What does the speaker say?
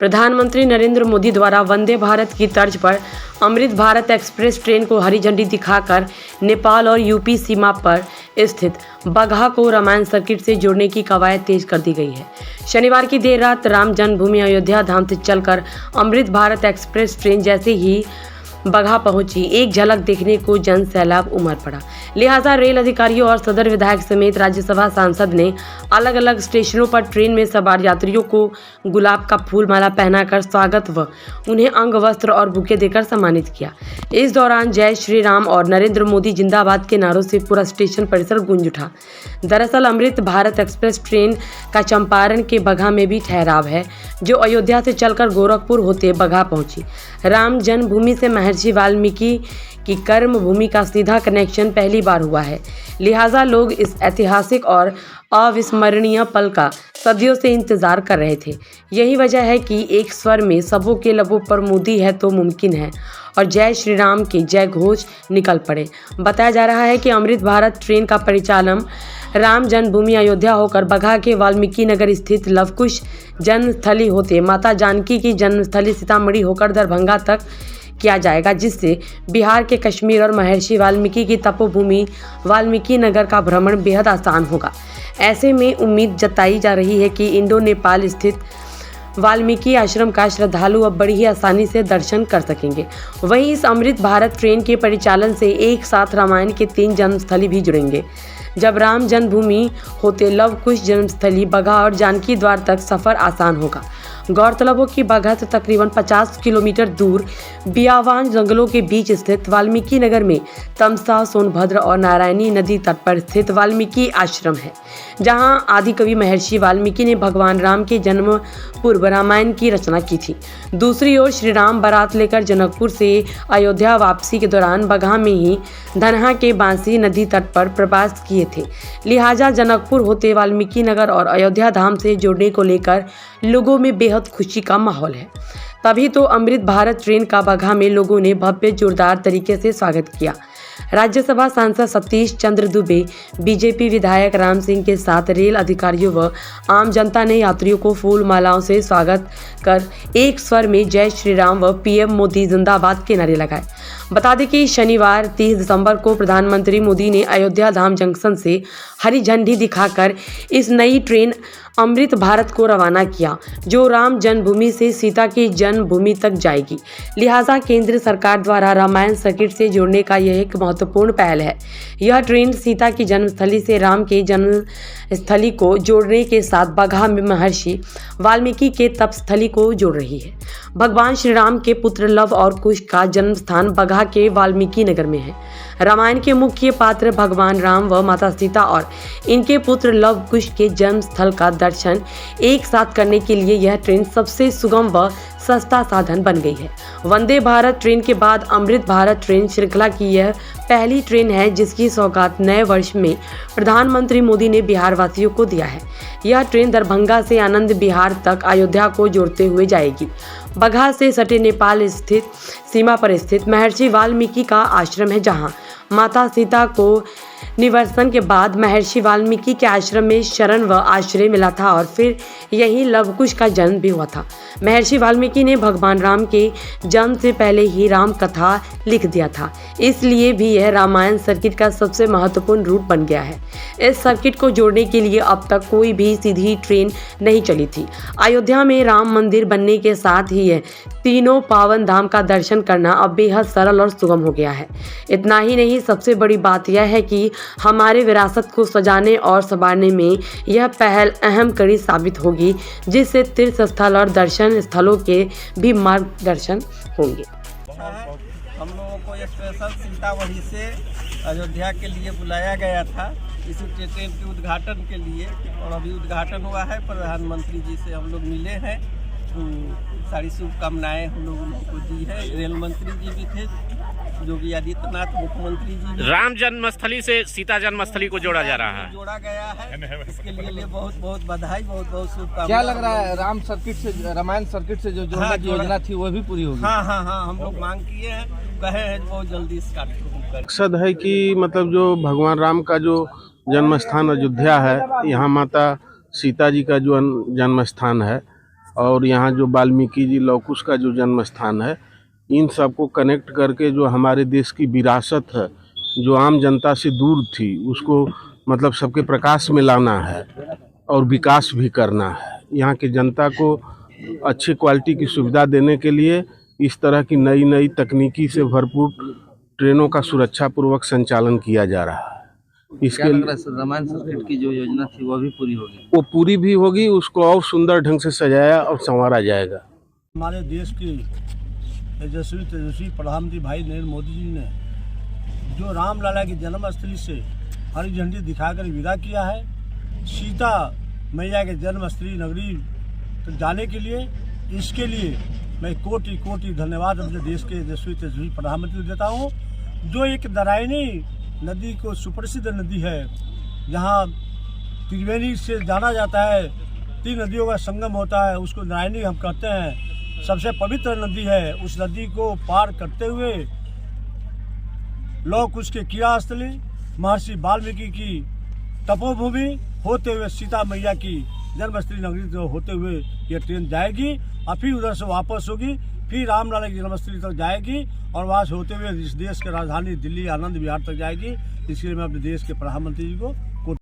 प्रधानमंत्री नरेंद्र मोदी द्वारा वंदे भारत की तर्ज पर अमृत भारत एक्सप्रेस ट्रेन को हरी झंडी दिखाकर नेपाल और यूपी सीमा पर स्थित बगहा को रामायण सर्किट से जोड़ने की कवायद तेज कर दी गई है। शनिवार की देर रात राम जन्मभूमि अयोध्या धाम से चलकर अमृत भारत एक्सप्रेस ट्रेन जैसे ही बगहा पहुंची, एक झलक देखने को जन सैलाब उमड़ पड़ा। लिहाजा रेल अधिकारियों और सदर विधायक समेत राज्यसभा सांसद ने अलग अलग स्टेशनों पर ट्रेन में सवार यात्रियों को गुलाब का फूल माला पहनाकर स्वागत व उन्हें अंग वस्त्र और बुके देकर सम्मानित किया। इस दौरान जय श्री राम और नरेंद्र मोदी जिंदाबाद के नारों से पूरा स्टेशन परिसर गूंज उठा। दरअसल अमृत भारत एक्सप्रेस ट्रेन का चंपारण के बगहा में भी ठहराव है, जो अयोध्या से चलकर गोरखपुर होते बगहा पहुंची। राम जन्मभूमि से महर्षि वाल्मीकि की कर्म भूमि का सीधा कनेक्शन पहली बार हुआ है। लिहाजा लोग इस ऐतिहासिक और अविस्मरणीय पल का सदियों से इंतजार कर रहे थे। यही वजह है कि एक स्वर में सबों के लबों पर मोदी है तो मुमकिन है और जय श्री राम के जय घोष निकल पड़े। बताया जा रहा है कि अमृत भारत ट्रेन का परिचालन राम जन्मभूमि अयोध्या होकर बगहा के वाल्मीकि नगर स्थित लवकुश जन्मस्थली होते माता जानकी की जन्मस्थली सीतामढ़ी होकर दरभंगा तक किया जाएगा, जिससे बिहार के कश्मीर और महर्षि वाल्मीकि की तपोभूमि वाल्मीकि नगर का भ्रमण बेहद आसान होगा। ऐसे में उम्मीद जताई जा रही है कि इंडो नेपाल स्थित वाल्मीकि आश्रम का श्रद्धालु अब बड़ी ही आसानी से दर्शन कर सकेंगे। वहीं इस अमृत भारत ट्रेन के परिचालन से एक साथ रामायण के 3 जन्मस्थली भी जुड़ेंगे। जब राम जन्मभूमि होते लवकुश जन्मस्थली बगहा और जानकी द्वार तक सफर आसान होगा। गौरतलब हो कि बगहा से तकरीबन 50 किलोमीटर दूर बियावान जंगलों के बीच स्थित वाल्मीकि नगर में तमसा, सोनभद्र और नारायणी नदी तट पर स्थित वाल्मीकि आश्रम है, जहां आदिकवि महर्षि वाल्मीकि ने भगवान राम के जन्म पूर्व रामायण की रचना की थी। दूसरी ओर श्री राम बारात लेकर जनकपुर से अयोध्या वापसी के दौरान बगहा में ही धनहा के बांसी नदी तट पर प्रवास किए थे। लिहाजा जनकपुर होते वाल्मीकि नगर और अयोध्या धाम से जोड़ने को लेकर लोगों में बेहद खुशी का माहौल है। तभी तो अमृत भारत ट्रेन का बगहा में लोगों ने भव्य जोरदार तरीके से स्वागत किया। राज्यसभा सांसद सतीश चंद्र दुबे, बीजेपी विधायक राम सिंह के साथ रेल अधिकारियों व आम जनता ने यात्रियों को फूल मालाओं से स्वागत कर एक स्वर में जय श्री राम व पीएम मोदी जिंदाबाद के नारे लगाए। बता दें कि शनिवार 30 दिसंबर को प्रधानमंत्री मोदी ने अयोध्या धाम जंक्शन से हरी झंडी दिखाकर इस नई ट्रेन अमृत भारत को रवाना किया, जो राम जन्मभूमि से सीता की जन्मभूमि तक जाएगी। लिहाजा केंद्र सरकार द्वारा रामायण सर्किट से जोड़ने का यह एक महत्वपूर्ण पहल है। यह ट्रेन सीता की जन्मस्थली से राम के जन्मस्थली को जोड़ने के साथ बगहा में महर्षि वाल्मीकि के तपस्थली को जोड़ रही है। भगवान श्री राम के पुत्र लव और कुश का जन्म स्थान बगहा के वाल्मीकि नगर में है। रामायण के मुख्य पात्र भगवान राम व माता सीता और इनके पुत्र लव कुश के जन्म स्थल का दर्शन एक साथ करने के लिए यह ट्रेन सबसे सुगम व सस्ता साधन बन गई है। वंदे भारत ट्रेन के बाद अमृत भारत ट्रेन श्रृंखला की यह पहली ट्रेन है जिसकी सौगात नए वर्ष में प्रधानमंत्री मोदी ने बिहार वासियों को दिया है। यह ट्रेन दरभंगा से आनंद विहार तक अयोध्या को जोड़ते हुए जाएगी। बगहा से सटे नेपाल स्थित सीमा पर स्थित महर्षि वाल्मीकि का आश्रम है, जहां माता सीता को निवर्सन के बाद महर्षि वाल्मीकि के आश्रम में शरण व आश्रय मिला था और फिर यहीं लवकुश का जन्म भी हुआ था। महर्षि वाल्मीकि ने भगवान राम के जन्म से पहले ही राम कथा लिख दिया था, इसलिए भी यह रामायण सर्किट का सबसे महत्वपूर्ण रूट बन गया है। इस सर्किट को जोड़ने के लिए अब तक कोई भी सीधी ट्रेन नहीं चली थी। अयोध्या में राम मंदिर बनने के साथ ही यह तीनों पावन धाम का दर्शन करना अब बेहद सरल और सुगम हो गया है। इतना ही नहीं, सबसे बड़ी बात यह है कि हमारे विरासत को सजाने और संवारने में यह पहल अहम कड़ी साबित होगी, जिससे तीर्थ स्थल और दर्शन स्थलों के भी मार्गदर्शन होंगे। हम लोगों को स्पेशल सीतामढ़ी से अयोध्या के लिए बुलाया गया था इसी ट्रेन के उद्घाटन के लिए, और अभी उद्घाटन हुआ है। प्रधानमंत्री जी से हम लोग मिले हैं, सारी शुभकामनाएं हम लोगों को दी है। रेल मंत्री जी भी थे, योगी आदित्यनाथ मुख्यमंत्री जी। राम जन्मस्थली से सीता जन्मस्थली को जोड़ा जा रहा है, जोड़ा गया है। इसके लिए बहुत बहुत बधाई, बहुत बहुत शुभकामनाएं। क्या लग रहा है राम सर्किट से, रामायण सर्किट से जो जोड़ने की योजना थी वो भी पूरी होगी? हाँ, हम लोग मांग किए हैं, कहे हैं बहुत जल्दी इसका मकसद है कि मतलब जो भगवान राम का जो जन्म स्थान अयोध्या है, यहाँ माता सीता जी का जो जन्म स्थान है और यहाँ जो वाल्मीकि जी लौकुश का जो जन्म स्थान है, इन सबको कनेक्ट करके जो हमारे देश की विरासत है, जो आम जनता से दूर थी, उसको मतलब सबके प्रकाश में लाना है और विकास भी करना है। यहाँ की जनता को अच्छी क्वालिटी की सुविधा देने के लिए इस तरह की नई नई तकनीकी से भरपूर ट्रेनों का सुरक्षापूर्वक संचालन किया जा रहा है। इसके क्या लग लिए रहा है सर, रामायण सर्किट की जो योजना थी वो भी पूरी होगी? वो पूरी भी होगी, उसको और सुंदर ढंग से सजाया और संवारा जाएगा। हमारे देश के तेजस्वी प्रधानमंत्री भाई नरेंद्र मोदी जी ने जो रामलला की जन्मस्थली से हरी झंडी दिखाकर विदा किया है, सीता मैया के जन्मस्थली नगरी तक जाने के लिए, इसके लिए मैं कोटि कोटि धन्यवाद अपने देश के तेजस्वी प्रधानमंत्री देता हूँ। जो एक नारायणी नदी को सुप्रसिद्ध नदी है, जहाँ त्रिवेणी से जाना जाता है, 3 नदियों का संगम होता है, उसको नारायणी हम कहते हैं, सबसे पवित्र नदी है। उस नदी को पार करते हुए लौह कुश के क्रियास्थली महर्षि वाल्मीकि की तपोभूमि होते हुए सीता मैया की जन्मस्थली नगरी जो होते हुए ये ट्रेन जाएगी और फिर उधर से वापस होगी, फिर रामलला की जन्मस्थली तक जाएगी और वहाँ से होते हुए इस देश की राजधानी दिल्ली आनंद विहार तक जाएगी। इसलिए मैं अपने देश के प्रधानमंत्री जी को